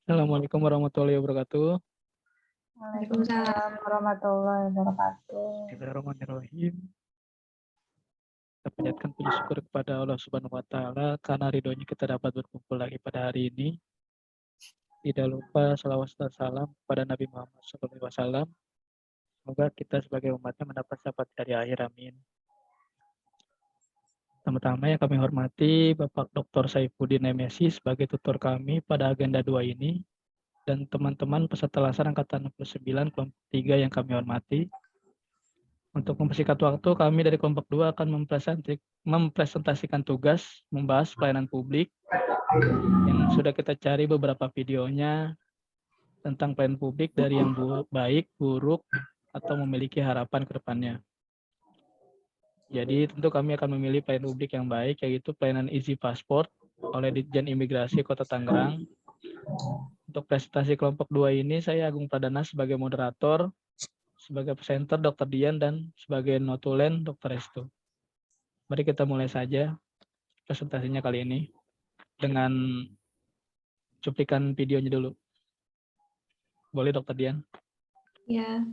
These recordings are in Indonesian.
Assalamualaikum warahmatullahi wabarakatuh. Waalaikumsalam warahmatullahi wabarakatuh. Bismillahirrahmanirrahim. Kita panjatkan puji syukur kepada Allah Subhanahu wa Ta'ala karena ridhonya kita dapat berkumpul lagi pada hari ini. Tidak lupa salawat dan salam kepada Nabi Muhammad SAW. Semoga kita sebagai umatnya mendapat syafaat dari akhir, amin. Pertama-tama yang kami hormati Bapak Dr. Saifuddin MSI sebagai tutor kami pada agenda 2 ini, dan teman-teman peserta laksana angkatan 69 kelompok 3 yang kami hormati. Untuk mempersingkat waktu, kami dari kelompok 2 akan mempresentasikan tugas membahas pelayanan publik yang sudah kita cari beberapa videonya tentang pelayanan publik dari yang baik, buruk, atau memiliki harapan ke depannya. Jadi tentu kami akan memilih pelayanan publik yang baik, yaitu pelayanan Easy Passport oleh Ditjen Imigrasi Kota Tangerang. Untuk presentasi kelompok 2 ini, saya Agung Pradana sebagai moderator, sebagai presenter Dr. Dian, dan sebagai notulen Dr. Restu. Mari kita mulai saja presentasinya kali ini dengan cuplikan videonya dulu. Boleh Dr. Dian? Ya.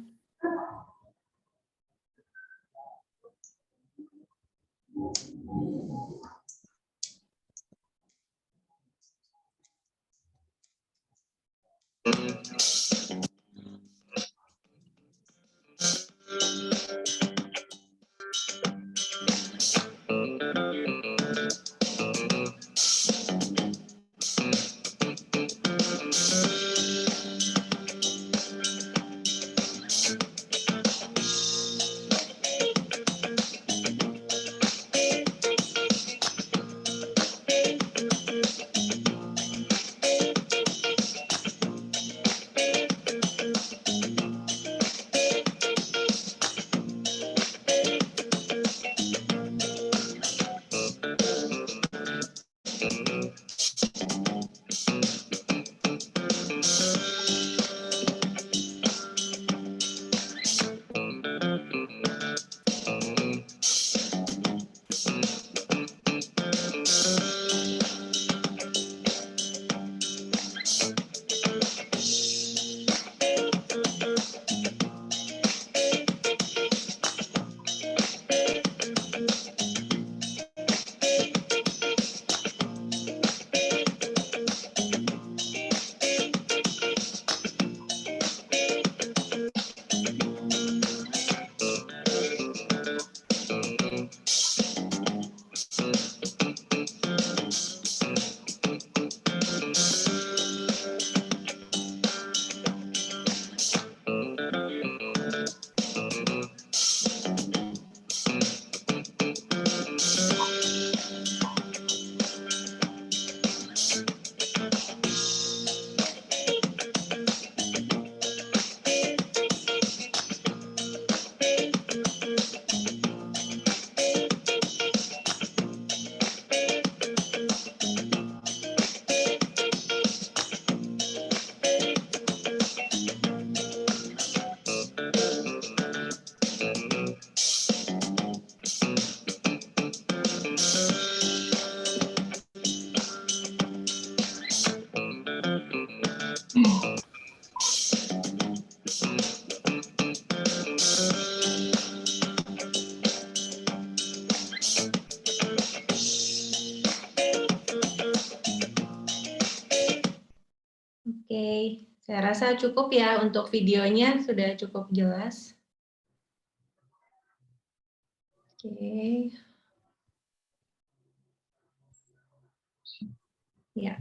Oke, saya rasa cukup ya untuk videonya, sudah cukup jelas. Oke. Ya,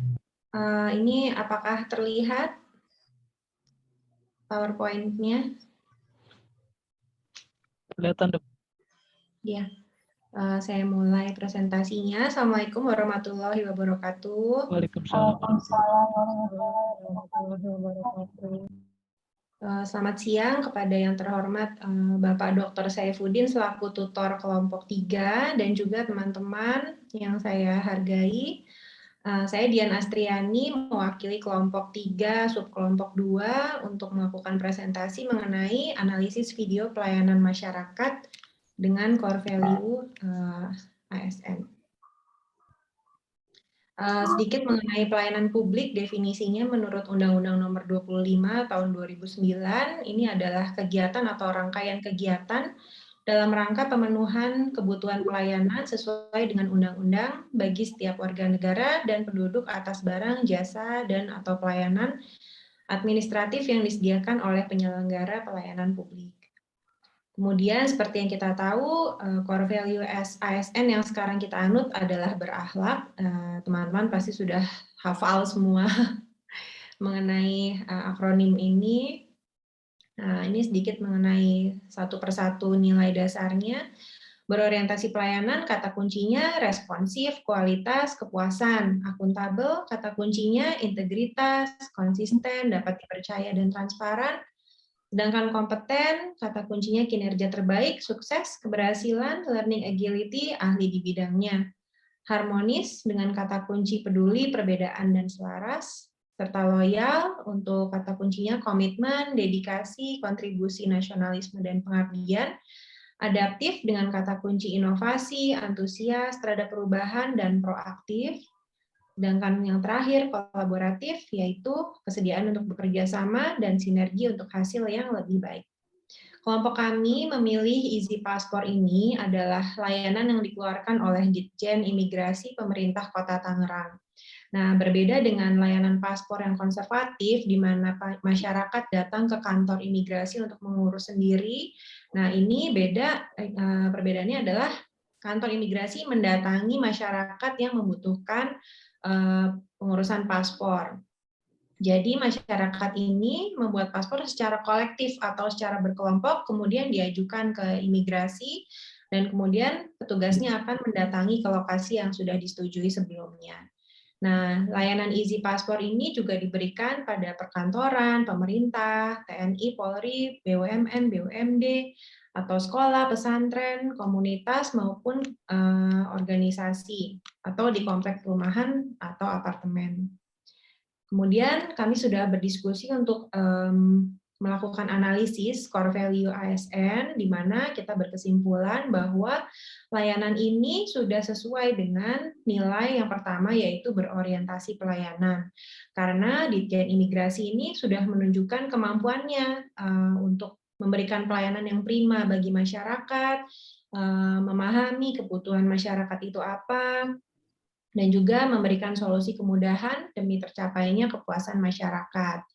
ini apakah terlihat PowerPoint-nya? Kelihatan, Dok. Ya, saya mulai presentasinya. Assalamualaikum warahmatullahi wabarakatuh. Waalaikumsalam. Selamat siang kepada yang terhormat Bapak Dr. Saifuddin selaku tutor kelompok 3 dan juga teman-teman yang saya hargai. Saya Dian Astriani mewakili kelompok 3 subkelompok 2 untuk melakukan presentasi mengenai analisis video pelayanan masyarakat dengan core value ASN. Sedikit mengenai pelayanan publik, definisinya menurut Undang-Undang Nomor 25 Tahun 2009, ini adalah kegiatan atau rangkaian kegiatan dalam rangka pemenuhan kebutuhan pelayanan sesuai dengan undang-undang bagi setiap warga negara dan penduduk atas barang, jasa, dan atau pelayanan administratif yang disediakan oleh penyelenggara pelayanan publik. Kemudian seperti yang kita tahu, core value ASN yang sekarang kita anut adalah berakhlak. Teman-teman pasti sudah hafal semua mengenai akronim ini. Nah, ini sedikit mengenai satu persatu nilai dasarnya. Berorientasi pelayanan, kata kuncinya responsif, kualitas, kepuasan. Akuntabel, kata kuncinya integritas, konsisten, dapat dipercaya, dan transparan. Sedangkan kompeten, kata kuncinya kinerja terbaik, sukses, keberhasilan, learning agility, ahli di bidangnya. Harmonis dengan kata kunci peduli, perbedaan, dan selaras. Serta loyal untuk kata kuncinya komitmen, dedikasi, kontribusi, nasionalisme, dan pengabdian. Adaptif dengan kata kunci inovasi, antusias terhadap perubahan, dan proaktif. Sedangkan yang terakhir, kolaboratif, yaitu kesediaan untuk bekerja sama dan sinergi untuk hasil yang lebih baik. Kelompok kami memilih Easy Passport ini adalah layanan yang dikeluarkan oleh Ditjen Imigrasi Pemerintah Kota Tangerang. Nah, berbeda dengan layanan paspor yang konservatif, di mana masyarakat datang ke kantor imigrasi untuk mengurus sendiri. Nah, ini beda, perbedaannya adalah kantor imigrasi mendatangi masyarakat yang membutuhkan pengurusan paspor. Jadi masyarakat ini membuat paspor secara kolektif atau secara berkelompok, kemudian diajukan ke imigrasi, dan kemudian petugasnya akan mendatangi ke lokasi yang sudah disetujui sebelumnya. Nah, layanan Easy Passport ini juga diberikan pada perkantoran, pemerintah, TNI, Polri, BUMN, BUMD, atau sekolah, pesantren, komunitas, maupun organisasi, atau di komplek perumahan atau apartemen. Kemudian kami sudah berdiskusi untuk melakukan analisis core value ASN, di mana kita berkesimpulan bahwa layanan ini sudah sesuai dengan nilai yang pertama, yaitu berorientasi pelayanan. Karena Ditjen Imigrasi ini sudah menunjukkan kemampuannya untuk memberikan pelayanan yang prima bagi masyarakat, memahami kebutuhan masyarakat itu apa, dan juga memberikan solusi kemudahan demi tercapainya kepuasan masyarakat.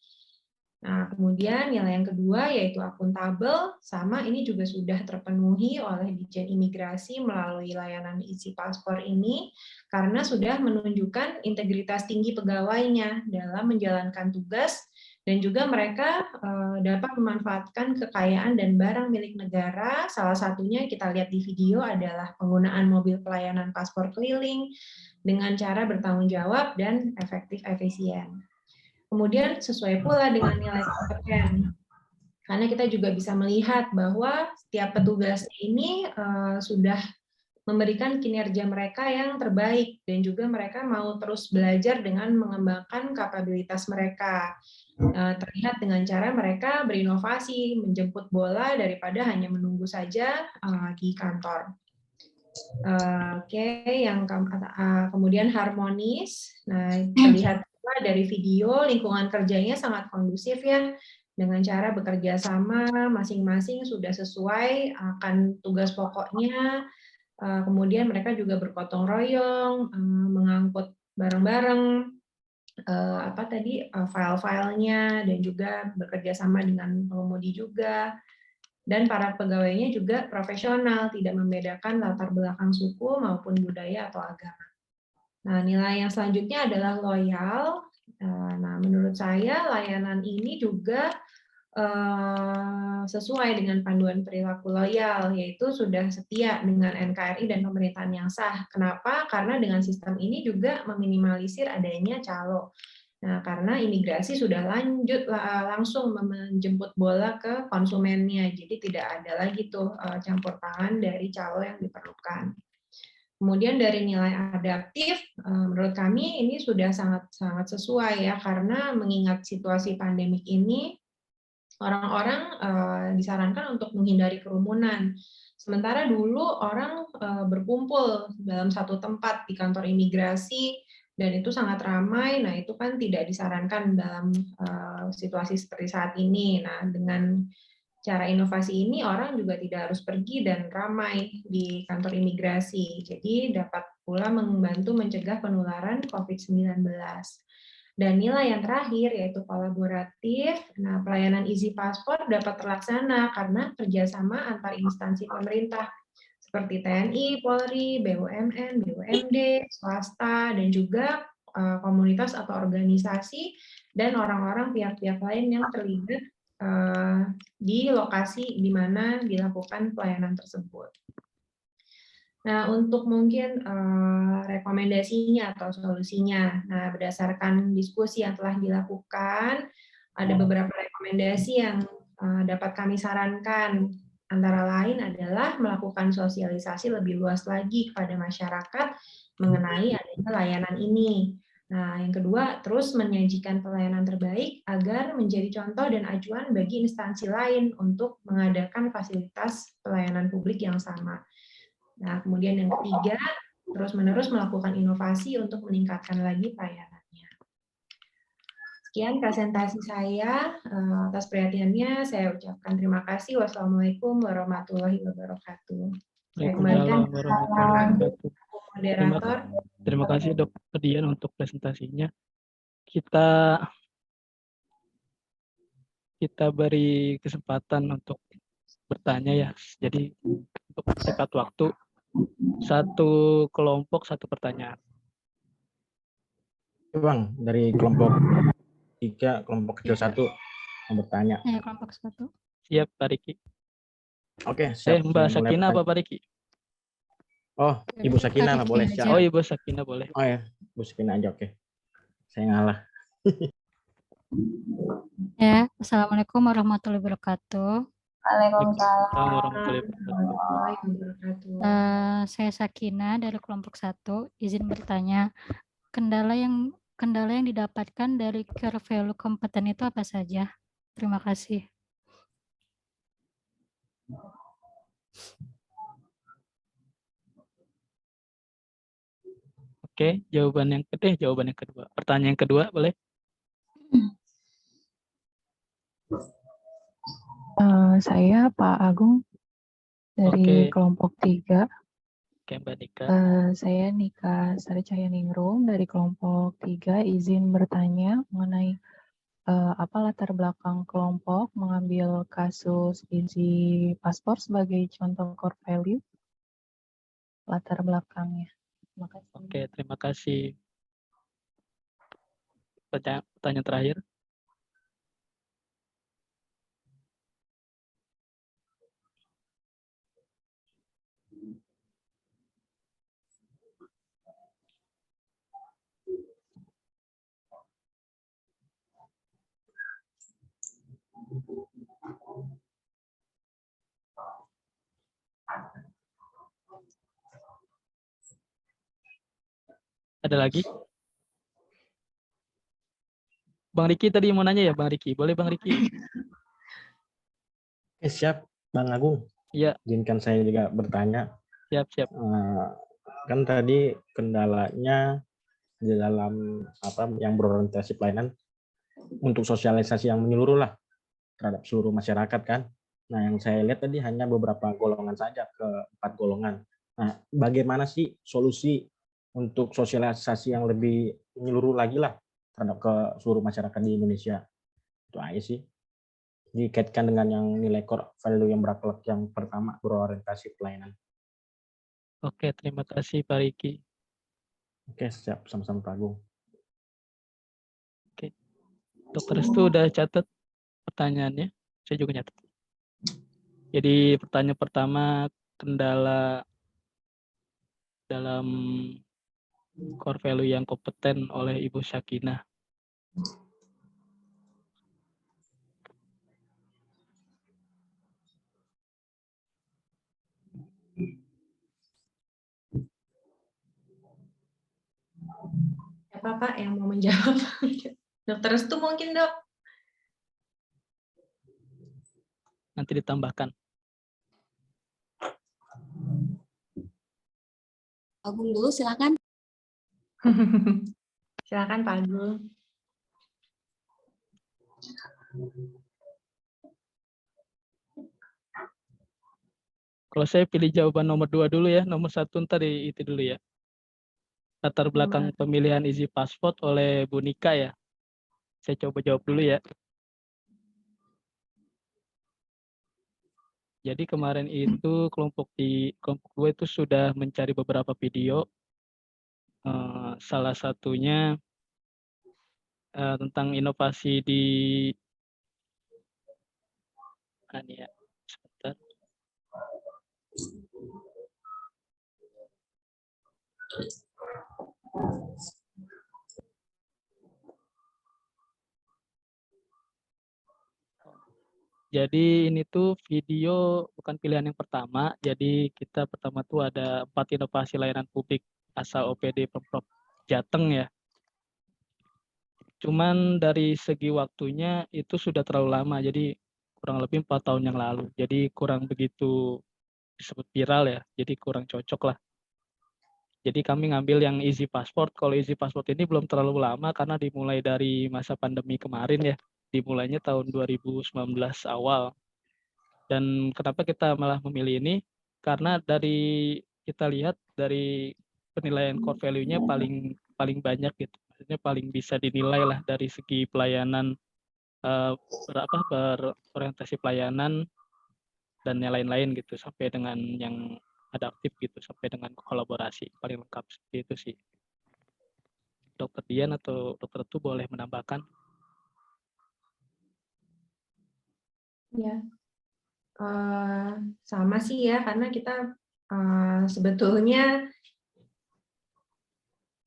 Nah, kemudian nilai yang kedua yaitu akuntabel, sama ini juga sudah terpenuhi oleh Ditjen Imigrasi melalui layanan Easy Passport ini, karena sudah menunjukkan integritas tinggi pegawainya dalam menjalankan tugas, dan juga mereka dapat memanfaatkan kekayaan dan barang milik negara. Salah satunya kita lihat di video adalah penggunaan mobil pelayanan paspor keliling dengan cara bertanggung jawab dan efektif efisien. Kemudian sesuai pula dengan nilai kompeten, karena kita juga bisa melihat bahwa setiap petugas ini sudah memberikan kinerja mereka yang terbaik, dan juga mereka mau terus belajar dengan mengembangkan kapabilitas mereka. Terlihat dengan cara mereka berinovasi, menjemput bola daripada hanya menunggu saja di kantor. Yang kemudian harmonis. Nah, terlihat dari video lingkungan kerjanya sangat kondusif ya, dengan cara bekerja sama, masing-masing sudah sesuai akan tugas pokoknya. Kemudian mereka juga bergotong royong, mengangkut bareng-bareng file-filenya, dan juga bekerja sama dengan pengemudi juga. Dan para pegawainya juga profesional, tidak membedakan latar belakang suku maupun budaya atau agama. Nah, nilai yang selanjutnya adalah loyal. Nah, menurut saya layanan ini juga sesuai dengan panduan perilaku loyal, yaitu sudah setia dengan NKRI dan pemerintahan yang sah. Kenapa? Karena dengan sistem ini juga meminimalisir adanya calo. Nah, karena imigrasi sudah langsung menjemput bola ke konsumennya, jadi tidak ada lagi tuh campur tangan dari calo yang diperlukan. Kemudian dari nilai adaptif, menurut kami ini sudah sangat sesuai ya, karena mengingat situasi pandemik ini, orang-orang disarankan untuk menghindari kerumunan. Sementara dulu orang berkumpul dalam satu tempat di kantor imigrasi, dan itu sangat ramai. Nah, itu kan tidak disarankan dalam situasi seperti saat ini. Nah, dengan cara inovasi ini orang juga tidak harus pergi dan ramai di kantor imigrasi. Jadi dapat pula membantu mencegah penularan COVID-19. Dan nilai yang terakhir yaitu kolaboratif. Nah, pelayanan Easy Passport dapat terlaksana karena kerjasama antar instansi pemerintah seperti TNI, Polri, BUMN, BUMD, swasta, dan juga komunitas atau organisasi dan orang-orang pihak-pihak lain yang terlibat di lokasi di mana dilakukan pelayanan tersebut. Nah, untuk mungkin rekomendasinya atau solusinya, nah berdasarkan diskusi yang telah dilakukan, ada beberapa rekomendasi yang dapat kami sarankan. Antara lain adalah melakukan sosialisasi lebih luas lagi kepada masyarakat mengenai adanya layanan ini. Nah, yang kedua, terus menyajikan pelayanan terbaik agar menjadi contoh dan acuan bagi instansi lain untuk mengadakan fasilitas pelayanan publik yang sama. Nah, kemudian yang ketiga, terus-menerus melakukan inovasi untuk meningkatkan lagi pelayanannya. Sekian presentasi saya. Atas perhatiannya, saya ucapkan terima kasih. Wassalamualaikum warahmatullahi wabarakatuh. Saya kembalikan ke moderator. Terima kasih Dr. Dian untuk presentasinya. Kita beri kesempatan untuk bertanya ya. Jadi untuk cepat waktu, satu kelompok satu pertanyaan. Bang, dari kelompok 3, kelompok kecil 1 mau bertanya. Ya, kelompok 1. Siap, Pak Riki. Oke, siap. Mbak Sakina apa Pak Riki? Oh, Ibu Sakina lah, boleh. Siap. Oh, Ibu Sakina boleh. Oh ya, Ibu Sakina aja, oke. Saya ngalah. Ya, Assalamualaikum warahmatullahi wabarakatuh. Waalaikumsalam warahmatullahi wabarakatuh. Saya Sakina dari kelompok 1. Izin bertanya, kendala yang didapatkan dari core value kompeten itu apa saja? Terima kasih. Oke, jawaban yang kedua. Pertanyaan yang kedua boleh? Saya Pak Agung dari kelompok 3. Oke, Mbak Nika. Saya Nika Sarcayaningrum dari kelompok 3. Izin bertanya mengenai apa latar belakang kelompok mengambil kasus Easy Passport sebagai contoh core value? Latar belakangnya. Terima kasih. Oke, terima kasih. Pertanyaan terakhir. Ada lagi? Bang Riki tadi mau nanya ya, Bang Riki. Boleh Bang Riki? Siap, Bang Agung. Iya. Izinkan saya juga bertanya. Siap. Kan tadi kendalanya di dalam yang berorientasi pelayanan untuk sosialisasi yang menyeluruh lah terhadap seluruh masyarakat kan. Nah, yang saya lihat tadi hanya beberapa golongan saja, ke 4 golongan. Nah, bagaimana sih solusi untuk sosialisasi yang lebih menyeluruh lagi lah terhadap ke seluruh masyarakat di Indonesia? Itu aja sih. Dikaitkan dengan yang nilai core value yang berakhlak yang pertama, berorientasi pelayanan. Oke, terima kasih Pak Riki. Oke, siap. Sama-sama Pak Agung. Oke. Dokter Restu udah catat pertanyaannya? Saya juga nyatat. Jadi pertanyaan pertama, kendala dalam core value yang kompeten oleh Ibu Sakinah. Siapa Pak yang mau menjawab? Dokter Restu mungkin, Dok. Nanti ditambahkan. Agung dulu, silakan. Silakan Pak Agung. Kalau saya pilih jawaban nomor 2 dulu ya, nomor 1 ntar itu dulu ya. Latar belakang pemilihan Easy Passport oleh Bu Nika ya. Saya coba jawab dulu ya. Jadi kemarin itu kelompok 2 itu sudah mencari beberapa video. Salah satunya tentang inovasi di ya, sebentar. Jadi ini tuh video bukan pilihan yang pertama. Jadi kita pertama tuh ada 4 inovasi layanan publik asal OPD Pemprov Jateng ya. Cuman dari segi waktunya itu sudah terlalu lama. Jadi kurang lebih 4 tahun yang lalu. Jadi kurang begitu disebut viral ya. Jadi kurang cocok lah. Jadi kami ngambil yang Easy Passport. Kalau Easy Passport ini belum terlalu lama karena dimulai dari masa pandemi kemarin ya. Dimulainya tahun 2019 awal. Dan kenapa kita malah memilih ini? Karena dari kita lihat dari penilaian core value-nya paling banyak gitu. Maksudnya paling bisa dinilai lah dari segi pelayanan berorientasi pelayanan dan yang lain-lain gitu sampai dengan yang adaptif gitu sampai dengan kolaborasi paling lengkap seperti itu sih. Dokter Dian atau Dokter Tu boleh menambahkan? Ya. Sama sih ya, karena kita sebetulnya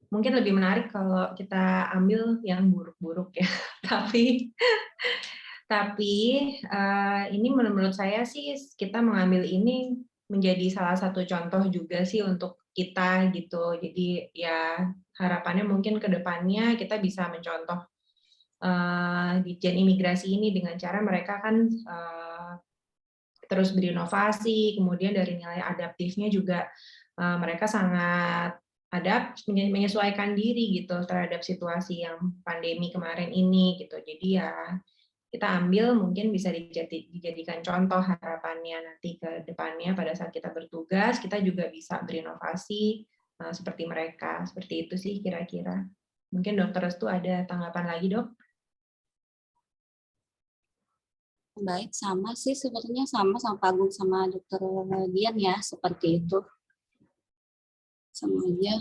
mungkin lebih menarik kalau kita ambil yang buruk-buruk ya. Tapi ini menurut saya sih kita mengambil ini menjadi salah satu contoh juga sih untuk kita gitu. Jadi ya harapannya mungkin ke depannya kita bisa mencontoh Ditjen Imigrasi ini dengan cara mereka kan terus berinovasi, kemudian dari nilai adaptifnya juga mereka sangat menyesuaikan diri gitu terhadap situasi yang pandemi kemarin ini gitu. Jadi ya kita ambil mungkin bisa dijadikan contoh harapannya nanti ke depannya pada saat kita bertugas kita juga bisa berinovasi seperti mereka. Seperti itu sih kira-kira. Mungkin Dokter Restu ada tanggapan lagi, Dok? Baik, sama sih sebenarnya sama Pak Agung sama Dokter Dian ya, seperti itu. Sama aja.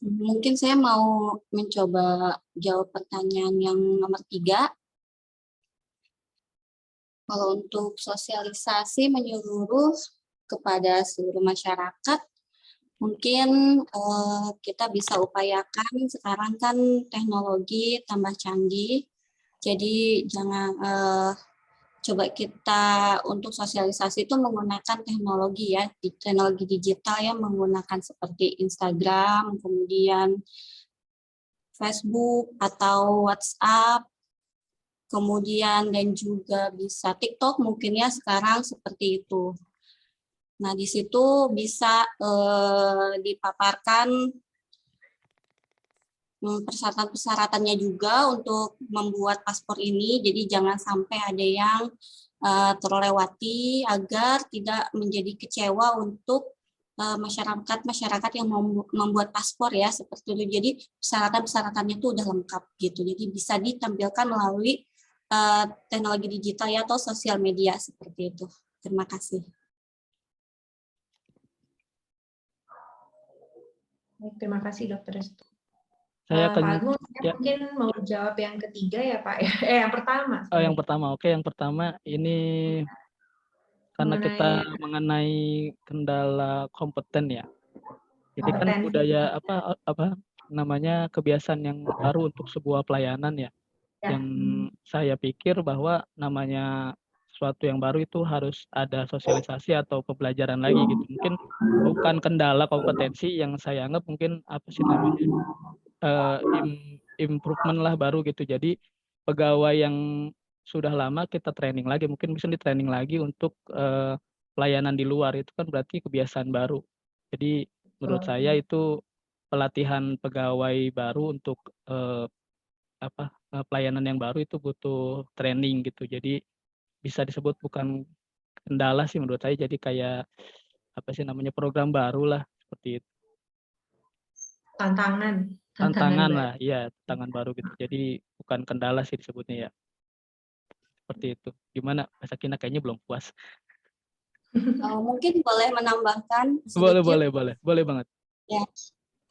Mungkin saya mau mencoba jawab pertanyaan yang nomor 3. Kalau untuk sosialisasi menyeluruh kepada seluruh masyarakat, mungkin kita bisa upayakan sekarang kan teknologi tambah canggih, jadi jangan coba kita untuk sosialisasi itu menggunakan teknologi ya, teknologi digital yang menggunakan seperti Instagram, kemudian Facebook atau WhatsApp, kemudian dan juga bisa TikTok mungkin ya sekarang seperti itu. Nah di situ bisa dipaparkan persyaratan-persyaratannya juga untuk membuat paspor ini, jadi jangan sampai ada yang terlewati agar tidak menjadi kecewa untuk masyarakat yang mau membuat paspor ya seperti itu. Jadi persyaratan-persyaratannya itu udah lengkap gitu. Jadi bisa ditampilkan melalui teknologi digital ya atau sosial media seperti itu. Terima kasih. Baik, terima kasih Dokter Restu. Saya akan Pak Agung, ya. mungkin mau jawab yang ketiga ya Pak. Yang pertama. Oh, yang pertama. Oke, yang pertama ini karena kita mengenai kendala kompeten ya. Jadi kan budaya apa namanya kebiasaan yang baru untuk sebuah pelayanan ya. Yang saya pikir bahwa namanya sesuatu yang baru itu harus ada sosialisasi atau pembelajaran lagi gitu. Mungkin bukan kendala kompetensi yang saya anggap mungkin apa sih namanya improvement lah baru gitu. Jadi pegawai yang sudah lama kita training lagi, mungkin bisa di training lagi untuk pelayanan di luar itu kan berarti kebiasaan baru. Jadi menurut saya itu pelatihan pegawai baru untuk pelayanan yang baru itu butuh training gitu. Jadi bisa disebut bukan kendala sih menurut saya, jadi kayak apa sih namanya, program baru lah seperti itu. Tantangan baru. lah, iya, tantangan baru gitu. Jadi bukan kendala sih disebutnya ya. Seperti itu. Gimana Mbak Sakina, kayaknya belum puas. Mungkin boleh menambahkan Boleh sedikit. boleh banget. Ya,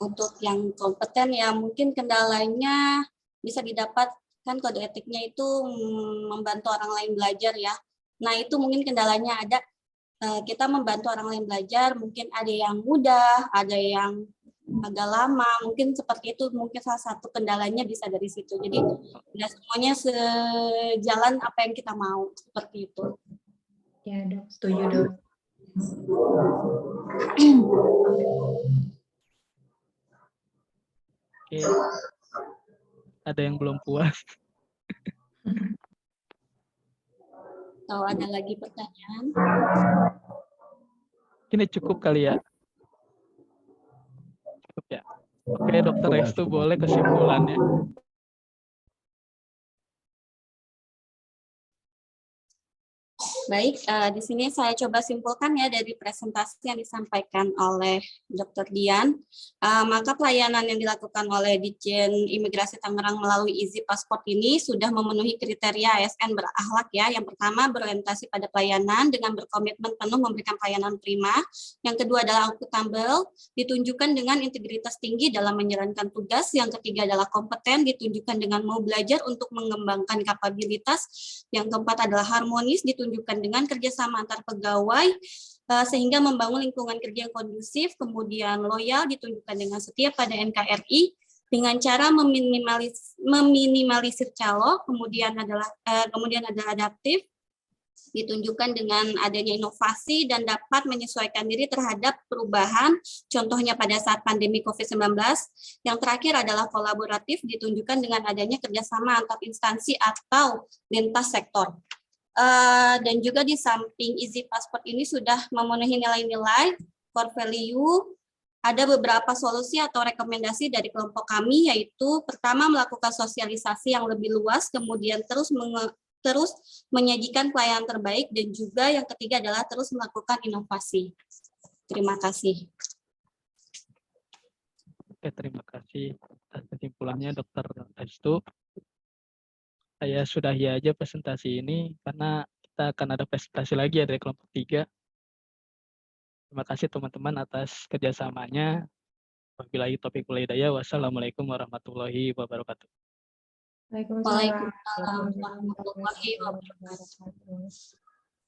untuk yang kompeten ya mungkin kendalanya bisa didapatkan kode etiknya itu membantu orang lain belajar ya. Nah itu mungkin kendalanya ada, kita membantu orang lain belajar, mungkin ada yang mudah, ada yang agak lama, mungkin seperti itu, mungkin salah satu kendalanya bisa dari situ. Jadi tidak semuanya sejalan apa yang kita mau, seperti itu. Ya dok, setuju dok. Oke. Ada yang belum puas? Atau ada lagi pertanyaan? Ini cukup kali ya. Cukup ya. Oke, Dokter Restu, boleh kesimpulannya? Baik, di sini saya coba simpulkan ya dari presentasi yang disampaikan oleh Dr. Dian. Maka pelayanan yang dilakukan oleh Ditjen Imigrasi Tangerang melalui Easy Passport ini sudah memenuhi kriteria ASN berakhlak ya. Yang pertama berorientasi pada pelayanan dengan berkomitmen penuh memberikan pelayanan prima. Yang kedua adalah akuntabel, ditunjukkan dengan integritas tinggi dalam menjalankan tugas. Yang ketiga adalah kompeten, ditunjukkan dengan mau belajar untuk mengembangkan kapabilitas. Yang keempat adalah harmonis, ditunjukkan dengan kerjasama antar pegawai sehingga membangun lingkungan kerja yang kondusif, kemudian loyal, ditunjukkan dengan setia pada NKRI dengan cara meminimalisir calo, kemudian adalah adaptif, ditunjukkan dengan adanya inovasi dan dapat menyesuaikan diri terhadap perubahan, contohnya pada saat pandemi COVID-19. Yang terakhir adalah kolaboratif, ditunjukkan dengan adanya kerjasama antar instansi atau lintas sektor. Dan juga di samping Easy Passport ini sudah memenuhi nilai-nilai core value, ada beberapa solusi atau rekomendasi dari kelompok kami, yaitu pertama melakukan sosialisasi yang lebih luas, kemudian terus menyajikan pelayanan terbaik, dan juga yang ketiga adalah terus melakukan inovasi. Terima kasih. Oke, terima kasih atas kesimpulannya Dokter Restu. Saya sudahi aja presentasi ini karena kita akan ada presentasi lagi ya dari kelompok 3. Terima kasih teman-teman atas kerjasamanya. Wabillahi taufiq wal hidayah. Wassalamualaikum warahmatullahi wabarakatuh. Waalaikumsalam Waalaikumsalam warahmatullahi wabarakatuh.